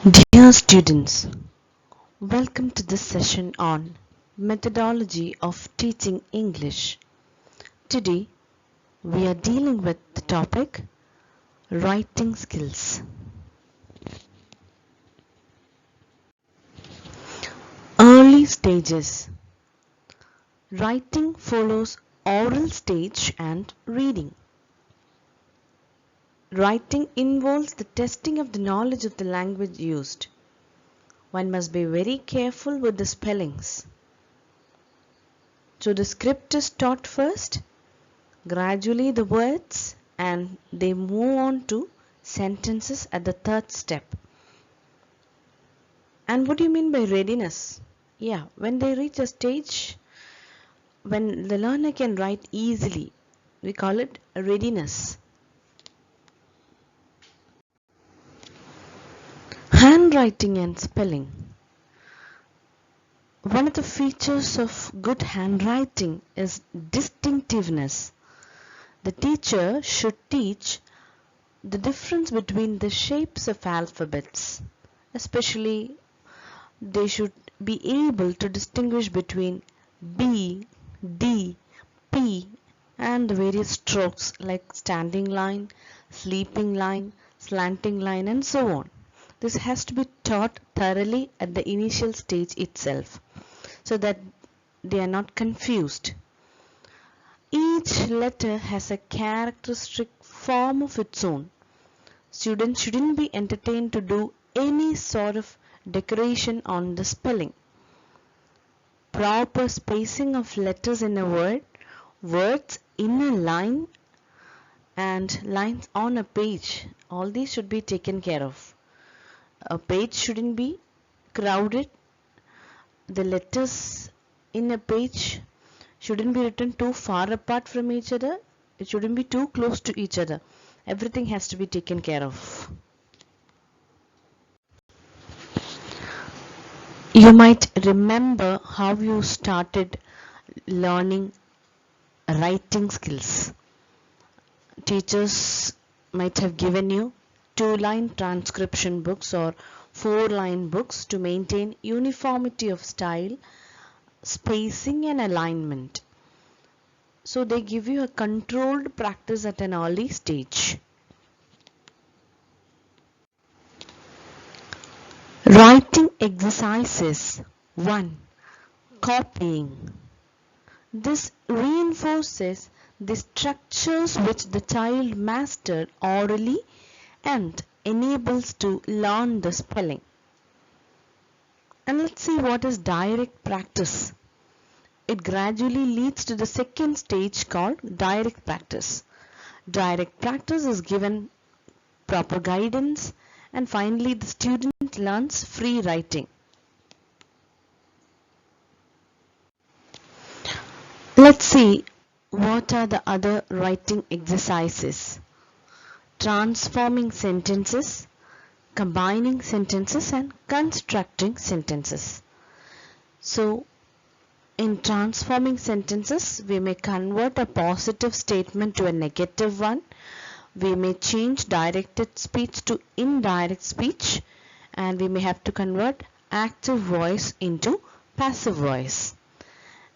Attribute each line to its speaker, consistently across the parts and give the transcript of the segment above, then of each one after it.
Speaker 1: Dear students, welcome to this session on methodology of teaching English. Today we are dealing with the topic writing skills. Early stages. Writing follows oral stage and reading. Writing involves the testing of the knowledge of the language used. One must be very careful with the spellings. So the script is taught first, gradually the words, and they move on to sentences at the third step. And what do you mean by readiness? Yeah, when they reach a stage when the learner can write easily, we call it readiness. Handwriting and spelling. One of the features of good handwriting is distinctiveness. The teacher should teach the difference between the shapes of alphabets, especially they should be able to distinguish between B, D, P and the various strokes like standing line, sleeping line, slanting line and so on. This has to be taught thoroughly at the initial stage itself so that they are not confused. Each letter has a characteristic form of its own. Students shouldn't be entertained to do any sort of decoration on the spelling. Proper spacing of letters in a word, words in a line and lines on a page, all these should be taken care of. A page shouldn't be crowded. The letters in a page shouldn't be written too far apart from each other. It shouldn't be too close to each other. Everything has to be taken care of. You might remember how you started learning writing skills. Teachers might have given you 2-line transcription books or 4-line books to maintain uniformity of style, spacing and alignment. So they give you a controlled practice at an early stage. Writing exercises. 1. Copying. This reinforces the structures which the child mastered orally and enables to learn the spelling. And let's see what is direct practice. It gradually leads to the second stage called direct practice. Direct practice is given proper guidance and finally the student learns free writing. Let's see what are the other writing exercises. Transforming sentences, combining sentences and constructing sentences. So in transforming sentences, we may convert a positive statement to a negative one. We may change directed speech to indirect speech, and we may have to convert active voice into passive voice.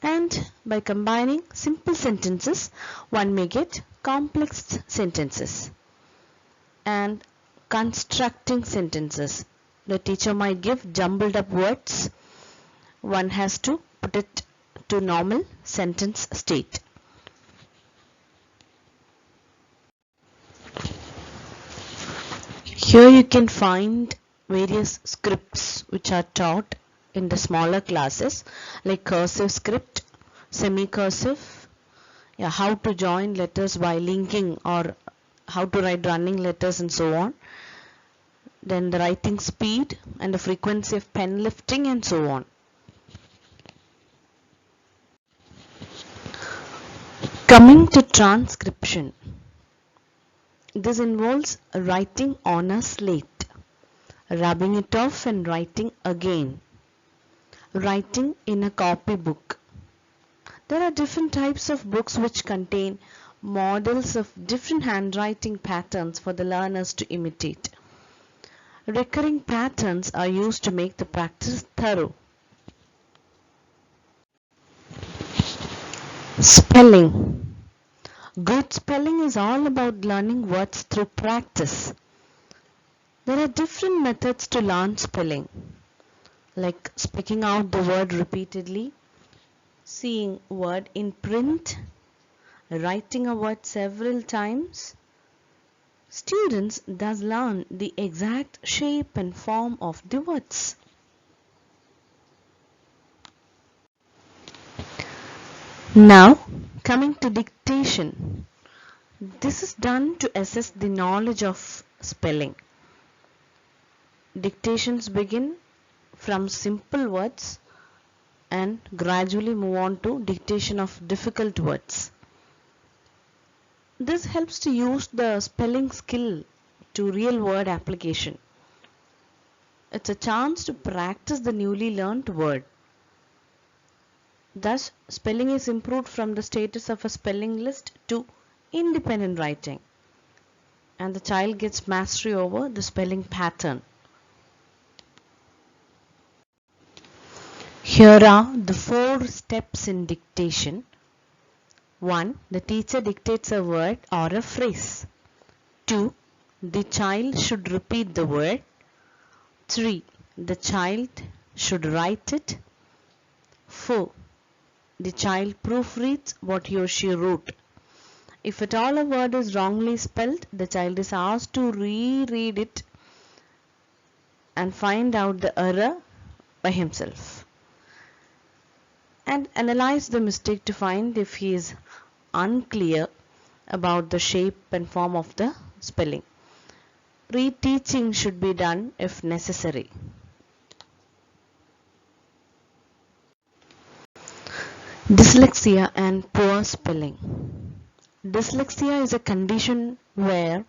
Speaker 1: And by combining simple sentences, one may get complex sentences. And constructing sentences, the teacher might give jumbled up words. One has to put it to normal sentence state. Here you can find various scripts which are taught in the smaller classes like cursive script, semi-cursive, how to join letters by linking or how to write running letters and so on. Then the writing speed and the frequency of pen lifting and so on. Coming to transcription. This involves writing on a slate, rubbing it off and writing again, writing in a copybook. There are different types of books which contain models of different handwriting patterns for the learners to imitate. Recurring patterns are used to make the practice thorough. Spelling. Good spelling is all about learning words through practice. There are different methods to learn spelling, like speaking out the word repeatedly, seeing word in print, writing a word several times. Students thus learn the exact shape and form of the words. Now, coming to dictation. This is done to assess the knowledge of spelling. Dictations begin from simple words and gradually move on to dictation of difficult words. This helps to use the spelling skill to real word application. It's a chance to practice the newly learned word. Thus, spelling is improved from the status of a spelling list to independent writing, and the child gets mastery over the spelling pattern. Here are the 4 steps in dictation. 1. The teacher dictates a word or a phrase. 2. The child should repeat the word. 3. The child should write it. 4. The child proofreads what he or she wrote. If at all a word is wrongly spelled, the child is asked to reread it and find out the error by himself, and analyze the mistake to find if he is unclear about the shape and form of the spelling. Reteaching should be done if necessary. Dyslexia and poor spelling. Dyslexia is a condition where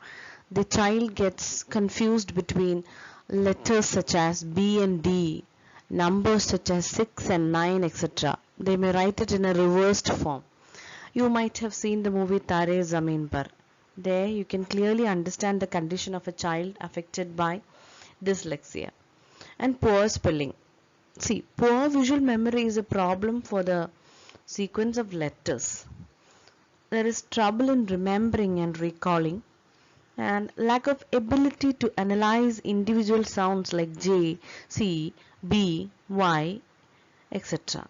Speaker 1: the child gets confused between letters such as B and D, numbers such as 6 and 9, etc. They may write it in a reversed form. You might have seen the movie Tare Zameen Par. There you can clearly understand the condition of a child affected by dyslexia. And poor spelling. See, poor visual memory is a problem for the sequence of letters. There is trouble in remembering and recalling, and lack of ability to analyze individual sounds like J, C, B, Y, etc.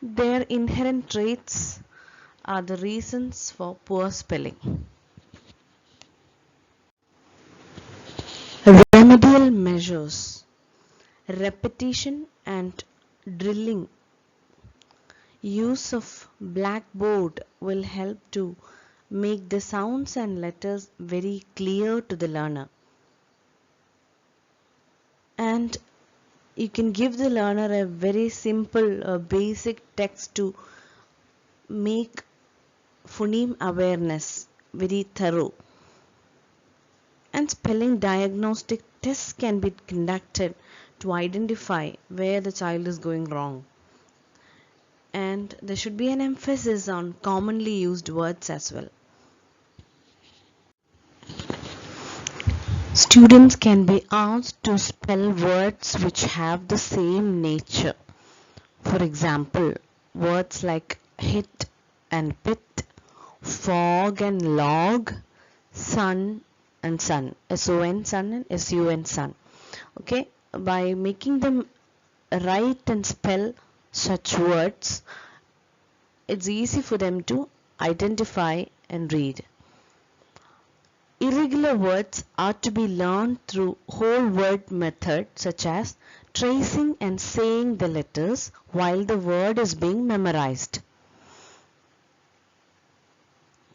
Speaker 1: Their inherent traits are the reasons for poor spelling. Remedial measures. Repetition and drilling. Use of blackboard will help to make the sounds and letters very clear to the learner. And you can give the learner a very simple, basic text to make phoneme awareness very thorough. And spelling diagnostic tests can be conducted to identify where the child is going wrong. And there should be an emphasis on commonly used words as well. Students can be asked to spell words which have the same nature. For example, words like hit and pit, fog and log, sun and sun, S-O-N sun and S-U-N sun. Okay, by making them write and spell such words, it's easy for them to identify and read. Irregular words are to be learned through whole word method, such as tracing and saying the letters while the word is being memorized.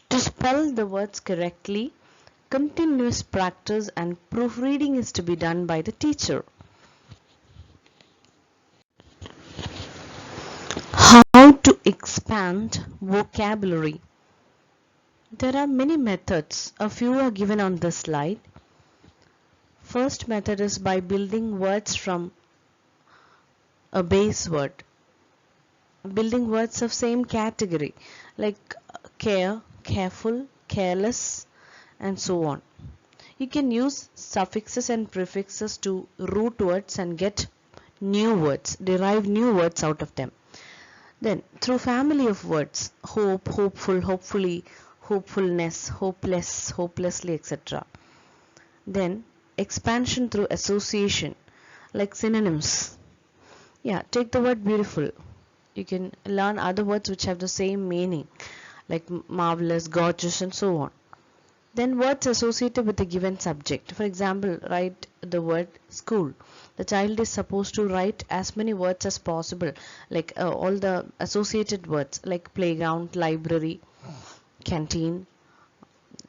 Speaker 1: To spell the words correctly, continuous practice and proofreading is to be done by the teacher. How to expand vocabulary. There are many methods. A few are given on this slide. First method is by building words from a base word. Building words of same category like care, careful, careless, and so on. You can use suffixes and prefixes to root words and get new words, derive new words out of them. Then through family of words, hope, hopeful, hopefully, hopefulness, hopeless, hopelessly, etc. Then expansion through association, like synonyms. Yeah, take the word beautiful. You can learn other words which have the same meaning, like marvelous, gorgeous, and so on. Then words associated with a given subject. For example, write the word school. The child is supposed to write as many words as possible, like all the associated words like playground, library, canteen,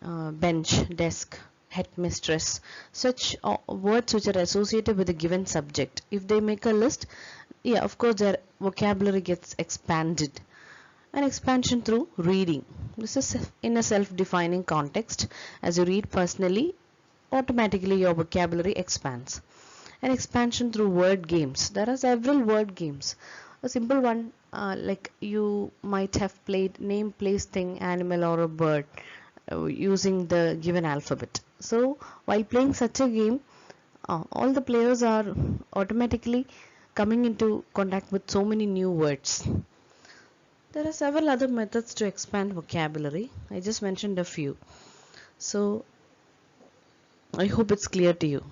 Speaker 1: bench, desk, headmistress, such words which are associated with a given subject. If they make a list, yeah, of course their vocabulary gets expanded. An expansion through reading. This is in a self-defining context. As you read personally, automatically your vocabulary expands. An expansion through word games. There are several word games. A simple one, like you might have played name, place, thing, animal, or a bird using the given alphabet. So while playing such a game, all the players are automatically coming into contact with so many new words. There are several other methods to expand vocabulary. I just mentioned a few. So I hope it's clear to you.